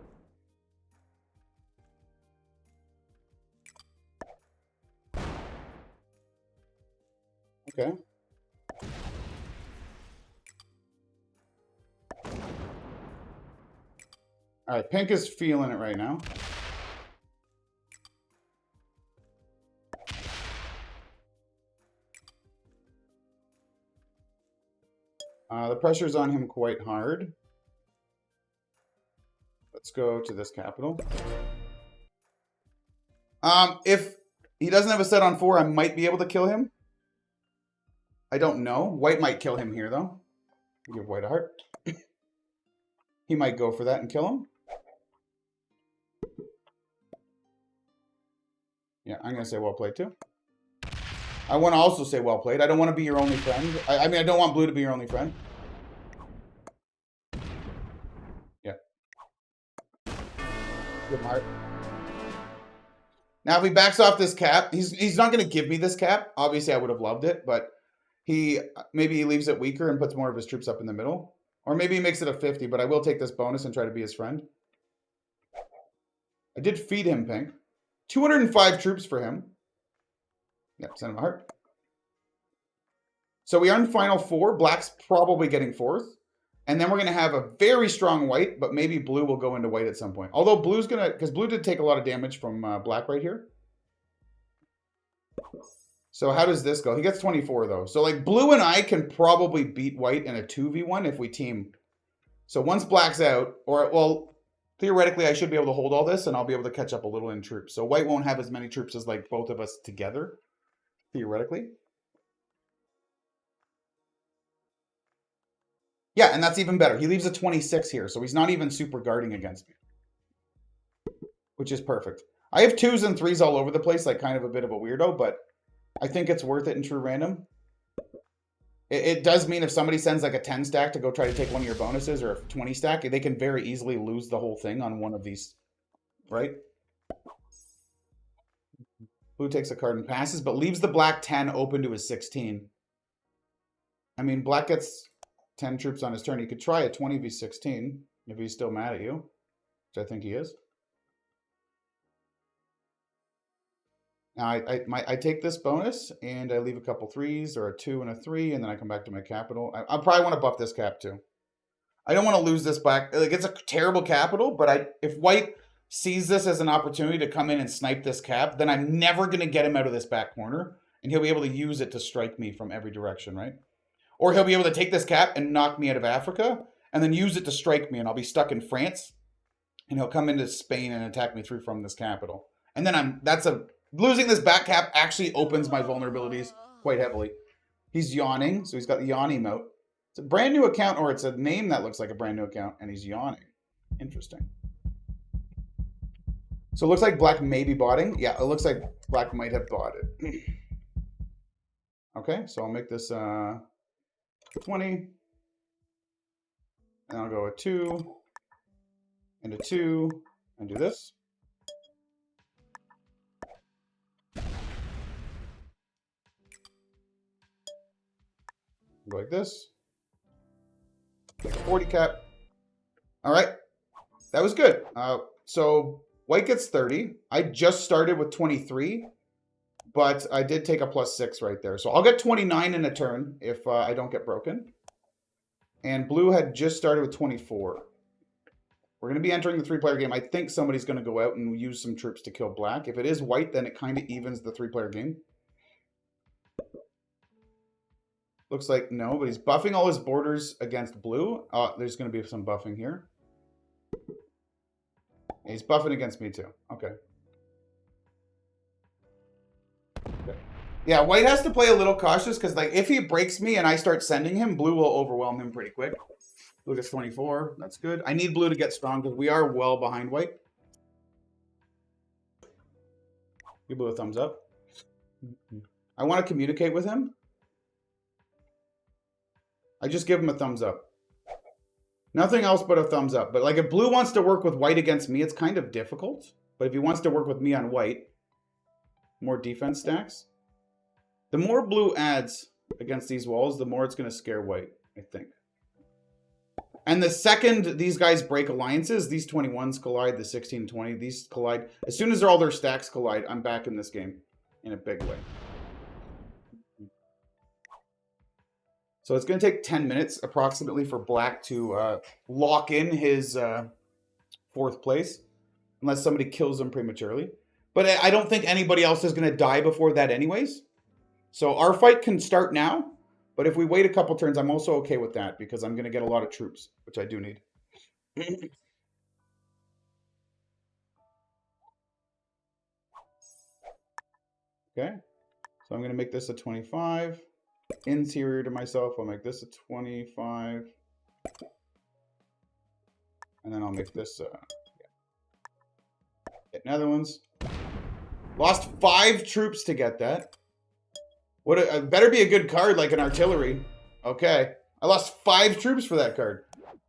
Okay. All right, pink is feeling it right now. The pressure's on him quite hard. Let's go to this capital. If he doesn't have a set on 4, I might be able to kill him. I don't know. White might kill him here, though. Give white a heart. He might go for that and kill him. Yeah, I'm going to say well played, too. I want to also say well played. I don't want to be your only friend. I mean, I don't want blue to be your only friend. Yeah. Give him a heart. Now, if he backs off this cap, he's not going to give me this cap. Obviously, I would have loved it, but maybe he leaves it weaker and puts more of his troops up in the middle. Or maybe he makes it a 50, but I will take this bonus and try to be his friend. I did feed him pink. 205 troops for him. Yep, send him a heart. So we are in final four. Black's probably getting fourth. And then we're going to have a very strong white, but maybe blue will go into white at some point. Although blue's going to, because blue did take a lot of damage from black right here. So how does this go? He gets 24 though. So like blue and I can probably beat white in a 2v1 if we team. So once black's out, or well, theoretically I should be able to hold all this and I'll be able to catch up a little in troops. So white won't have as many troops as like both of us together, theoretically. Yeah, and that's even better. He leaves a 26 here, so he's not even super guarding against me, which is perfect. I have 2s and 3s all over the place, like kind of a bit of a weirdo, but I think it's worth it in true random. It does mean if somebody sends like a 10 stack to go try to take one of your bonuses or a 20 stack, they can very easily lose the whole thing on one of these, right? Blue takes a card and passes, but leaves the black 10 open to his 16. I mean, black gets 10 troops on his turn. He could try a 20v16 if he's still mad at you, which I think he is. Now I take this bonus and I leave a couple 3s or a 2 and a 3, and then I come back to my capital. I probably want to buff this cap too. I don't want to lose this back. Like, it's a terrible capital, but if white sees this as an opportunity to come in and snipe this cap, then I'm never going to get him out of this back corner, and he'll be able to use it to strike me from every direction, right? Or he'll be able to take this cap and knock me out of Africa, and then use it to strike me, and I'll be stuck in France, and he'll come into Spain and attack me through from this capital. And then losing this back cap actually opens my vulnerabilities quite heavily. He's yawning, so he's got the yawn emote. It's a brand new account, or it's a name that looks like a brand new account, and he's yawning. Interesting. So it looks like black may be botting. Yeah, it looks like black might have bought it. Okay, so I'll make this 20. And I'll go a 2 and a 2 and do this. Go like this. Like a 40 cap. All right. That was good. So white gets 30. I just started with 23, but I did take a +6 right there. So I'll get 29 in a turn if I don't get broken. And blue had just started with 24. We're going to be entering the 3-player game. I think somebody's going to go out and use some troops to kill black. If it is white, then it kind of evens the 3-player game. Looks like no, but he's buffing all his borders against blue. There's going to be some buffing here. He's buffing against me too. Okay. Yeah, white has to play a little cautious because, like, if he breaks me and I start sending him, blue will overwhelm him pretty quick. Blue gets 24. That's good. I need blue to get strong because we are well behind white. Give blue a thumbs up. I want to communicate with him. I just give him a thumbs up. Nothing else but a thumbs up. But like if blue wants to work with white against me, it's kind of difficult. But if he wants to work with me on white, more defense stacks. The more blue adds against these walls, the more it's going to scare white, I think. And the second these guys break alliances, these 21s collide, the 16 and 20, these collide. As soon as all their stacks collide, I'm back in this game in a big way. So it's going to take 10 minutes approximately for black to lock in his 4th place, unless somebody kills him prematurely. But I don't think anybody else is going to die before that anyways. So our fight can start now, but if we wait a couple turns, I'm also okay with that because I'm going to get a lot of troops, which I do need. Okay, so I'm going to make this a 25. Interior to myself, I'll make this a 25. And then I'll make this get Netherlands. Lost 5 troops to get that. What better be a good card like an artillery. Okay. I lost 5 troops for that card.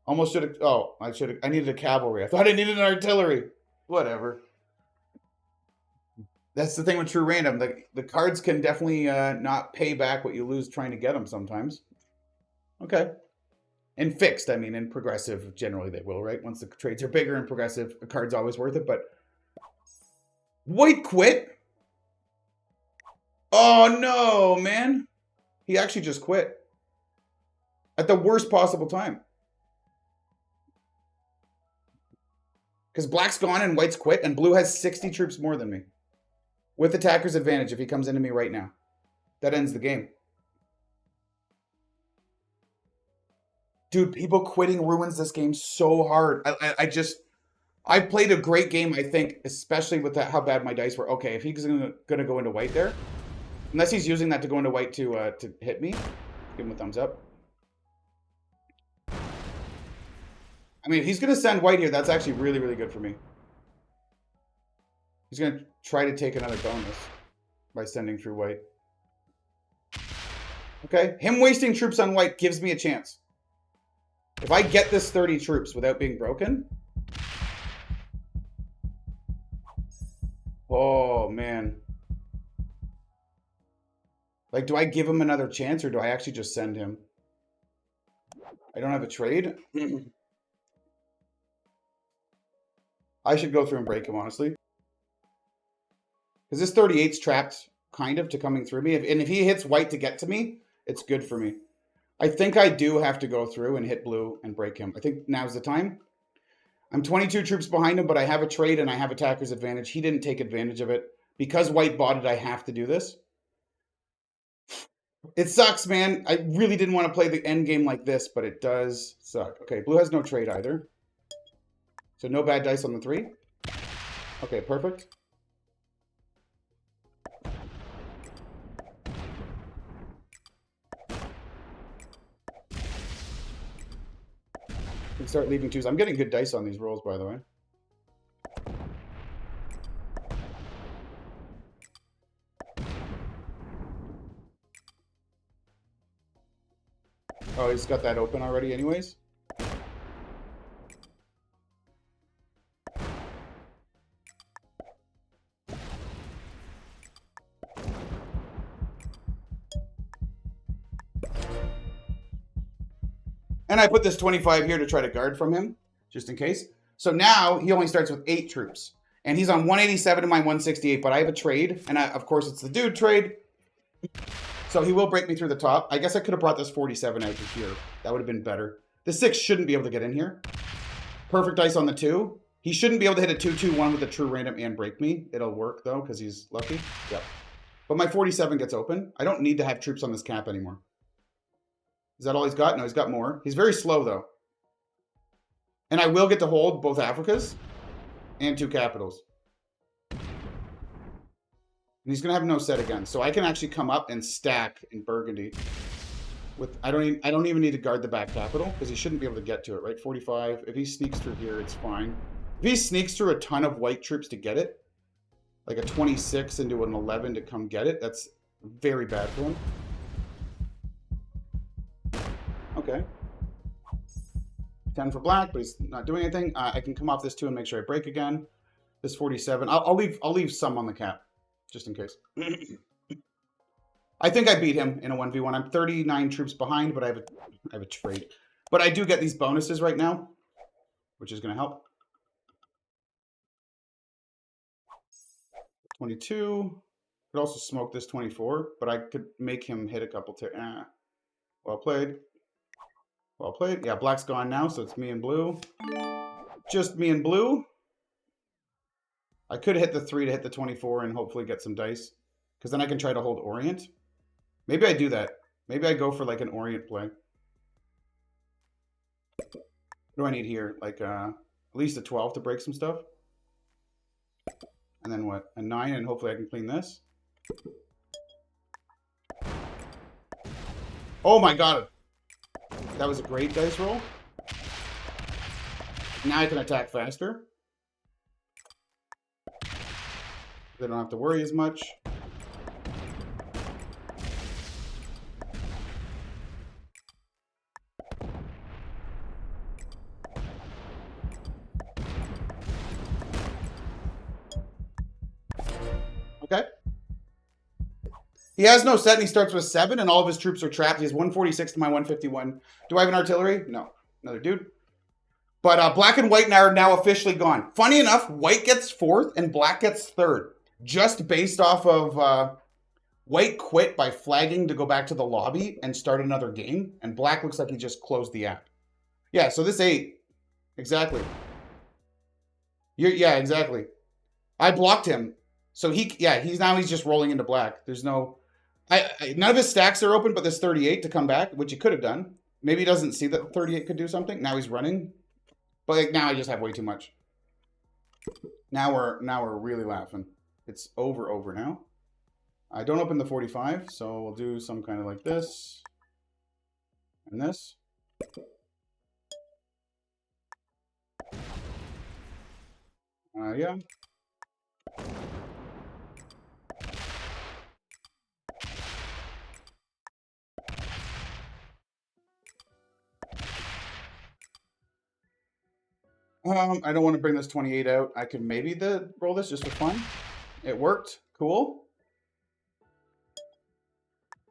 Almost should have. Oh, I needed a cavalry. I thought I needed an artillery. Whatever. That's the thing with true random. The cards can definitely not pay back what you lose trying to get them sometimes. Okay. And fixed, I mean, and progressive, generally they will, right? Once the trades are bigger and progressive, a card's always worth it. But White quit? Oh, no, man. He actually just quit. At the worst possible time. Because black's gone and white's quit, and blue has 60 troops more than me. With attacker's advantage if he comes into me right now. That ends the game. Dude, people quitting ruins this game so hard. I played a great game, I think, especially with that, how bad my dice were. Okay, if he's gonna go into white there, unless he's using that to go into white to hit me, give him a thumbs up. I mean, if he's gonna send white here, that's actually really, really good for me. He's gonna try to take another bonus by sending through white. Okay, him wasting troops on white gives me a chance. If I get this 30 troops without being broken... Oh, man. Like, do I give him another chance or do I actually just send him? I don't have a trade. I should go through and break him, honestly. Because this 38's trapped, kind of, to coming through me. And if he hits white to get to me, it's good for me. I think I do have to go through and hit blue and break him. I think now's the time. I'm 22 troops behind him, but I have a trade and I have attacker's advantage. He didn't take advantage of it. Because white botted, I have to do this. It sucks, man. I really didn't want to play the end game like this, but it does suck. Okay, blue has no trade either. So no bad dice on the 3. Okay, perfect. Can start leaving 2s. I'm getting good dice on these rolls, by the way. Oh, he's got that open already anyways? And I put this 25 here to try to guard from him, just in case. So now he only starts with 8 troops. And he's on 187 to my 168, but I have a trade. And of course, it's the dude trade. So he will break me through the top. I guess I could have brought this 47 out to here. That would have been better. The 6 shouldn't be able to get in here. Perfect dice on the 2. He shouldn't be able to hit a 2-2-1 with a true random and break me. It'll work, though, because he's lucky. Yep. But my 47 gets open. I don't need to have troops on this cap anymore. Is that all he's got? No, he's got more. He's very slow, though. And I will get to hold both Africas and 2 capitals. And he's going to have no set again. So I can actually come up and stack in Burgundy. With I don't even need to guard the back capital, because he shouldn't be able to get to it, right? 45. If he sneaks through here, it's fine. If he sneaks through a ton of white troops to get it, like a 26 into an 11 to come get it, that's very bad for him. Okay. 10 for black, but he's not doing anything. I can come off this 2 and make sure I break again. This 47. I'll leave some on the cap, just in case. I think I beat him in a 1v1. I'm 39 troops behind, but I have a trade. But I do get these bonuses right now, which is going to help. 22. Could also smoke this 24, but I could make him hit a couple. Well played. Well played. Yeah, black's gone now, so it's me and blue. Just me and blue. I could hit the 3 to hit the 24 and hopefully get some dice, because then I can try to hold Orient. Maybe I do that. Maybe I go for like an Orient play. What do I need here? Like at least a 12 to break some stuff. And then what? A 9, and hopefully I can clean this. Oh my god. That was a great dice roll. Now I can attack faster. They don't have to worry as much. Okay. He has no set, and he starts with 7, and all of his troops are trapped. He has 146 to my 151. Do I have an artillery? No. Another dude. But black and white are now officially gone. Funny enough, white gets fourth and black gets third. Just based off of white quit by flagging to go back to the lobby and start another game. And black looks like he just closed the app. Yeah, so this 8. Exactly. Yeah, exactly. I blocked him. So he's just rolling into black. There's no... none of his stacks are open, but there's 38 to come back, which he could have done. Maybe he doesn't see that 38 could do something. Now he's running. But like, now I just have way too much. Now we're really laughing. It's over now. I don't open the 45, so we'll do some kind of like this. And this. Yeah. I don't want to bring this 28 out. I could maybe roll this just for fun. It worked. Cool.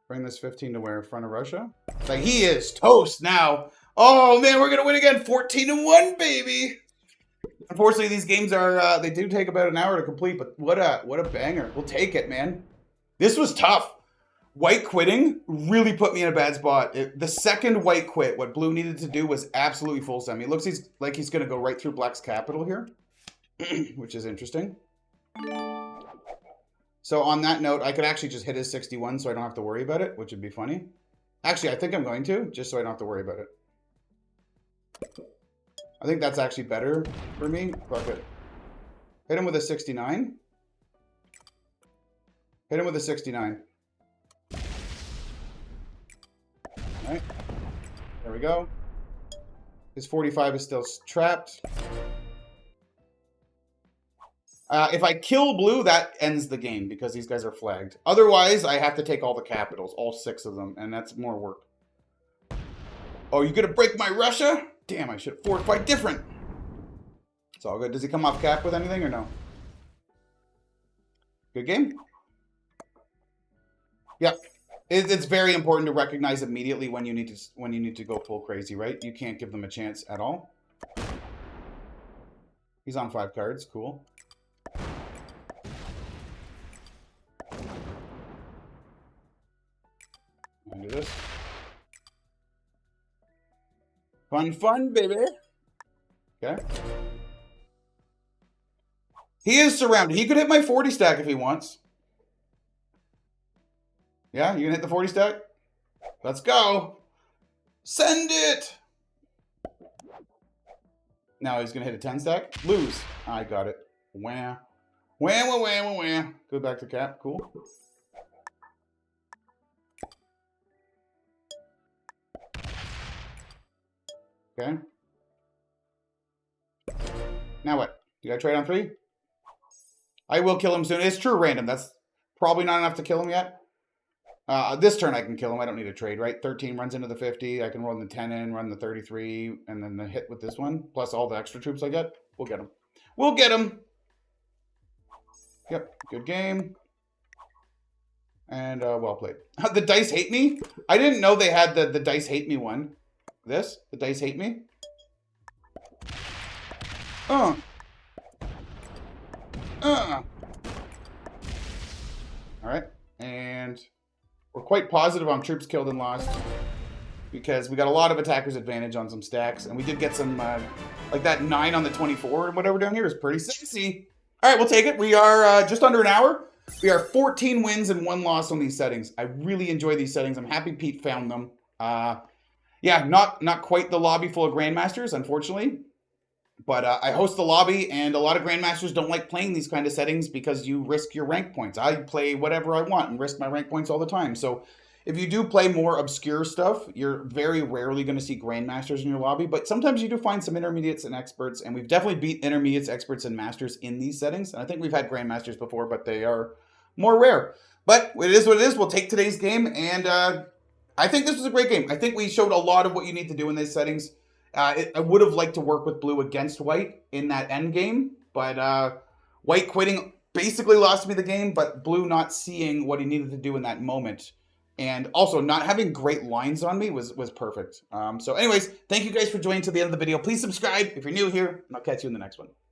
Bring this 15 to where? In front of Russia? Like, he is toast now. Oh, man, we're going to win again. 14-1, baby. Unfortunately, these games are, they do take about an hour to complete, but what a banger. We'll take it, man. This was tough. White quitting really put me in a bad spot. The second white quit, what blue needed to do was absolutely full semi. It looks like he's going to go right through black's capital here, which is interesting. So on that note, I could actually just hit his 61 so I don't have to worry about it, which would be funny. Actually, I think I'm going to, just so I don't have to worry about it. I think that's actually better for me. Fuck it. Hit him with a 69. Hit him with a 69. Alright. There we go. His 45 is still trapped. If I kill blue, that ends the game because these guys are flagged. Otherwise, I have to take all the capitals, all 6 of them, and that's more work. Oh, you gonna break my Russia? Damn, I should have fortified different. It's all good. Does he come off cap with anything or no? Good game? Yep. It's very important to recognize immediately when you need to go full crazy, right? You can't give them a chance at all. He's on 5 cards. Cool. Do this. Fun, baby. Okay. He is surrounded. He could hit my 40 stack if he wants. Yeah, you gonna hit the 40 stack? Let's go. Send it. Now he's gonna hit a 10 stack. Lose. I got it. Wah. Wah, wah, wah, wah, wah. Go back to cap. Cool. Okay. Now what? You gotta trade on 3? I will kill him soon. It's true random. That's probably not enough to kill him yet. This turn I can kill him. I don't need a trade, right? 13 runs into the 50. I can run the 10 in, run the 33, and then the hit with this one. Plus all the extra troops I get. We'll get him. We'll get him. Yep. Good game. And well played. The dice hate me? I didn't know they had the dice hate me one. This? The dice hate me? All right. And we're quite positive on troops killed and lost because we got a lot of attackers advantage on some stacks, and we did get some like that 9 on the 24 and whatever down here is pretty sexy. All right, we'll take it. We are just under an hour. We are 14 wins and 1 loss on these settings. I really enjoy these settings. I'm happy Pete found them. Yeah, not quite the lobby full of Grandmasters, unfortunately. But I host the lobby, and a lot of Grandmasters don't like playing these kind of settings because you risk your rank points. I play whatever I want and risk my rank points all the time. So if you do play more obscure stuff, you're very rarely going to see Grandmasters in your lobby. But sometimes you do find some intermediates and experts, and we've definitely beat intermediates, experts, and masters in these settings. And I think we've had Grandmasters before, but they are more rare. But it is what it is. We'll take today's game, and I think this was a great game. I think we showed a lot of what you need to do in these settings. I would have liked to work with blue against white in that end game, but white quitting basically lost me the game, but blue not seeing what he needed to do in that moment And also, not having great lines on me was perfect. So anyways, thank you guys for joining to the end of the video. Please subscribe if you're new here, and I'll catch you in the next one.